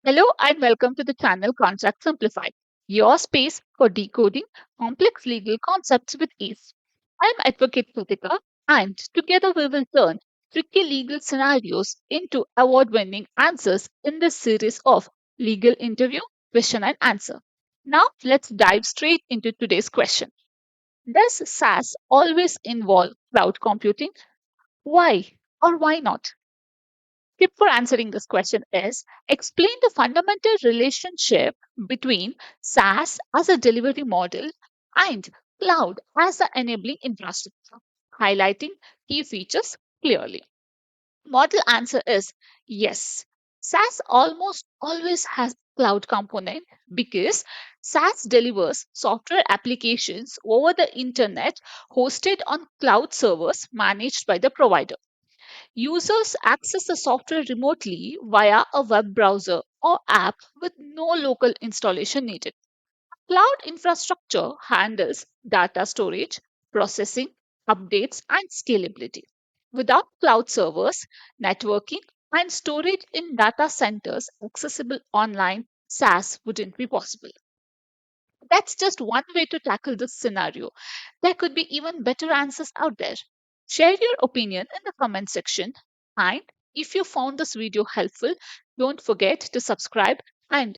Hello and welcome to the channel Contract Simplified, your space for decoding complex legal concepts with ease. I'm Advocate Kritika, and together we will turn tricky legal scenarios into award winning answers in this series of legal interview, question, and answer. Now, let's dive straight into today's question. Does SaaS always involve cloud computing? Why or why not? Tip for answering this question is explain the fundamental relationship between SaaS as a delivery model and cloud as the enabling infrastructure, highlighting key features clearly. Model answer is yes. SaaS almost always has cloud component because SaaS delivers software applications over the internet hosted on cloud servers managed by the provider. Users access the software remotely via a web browser or app with no local installation needed. Cloud infrastructure handles data storage, processing, updates, and scalability. Without cloud servers, networking, and storage in data centers accessible online, SaaS wouldn't be possible. That's just one way to tackle this scenario. There could be even better answers out there. Share your opinion in the comment section. And if you found this video helpful, don't forget to subscribe and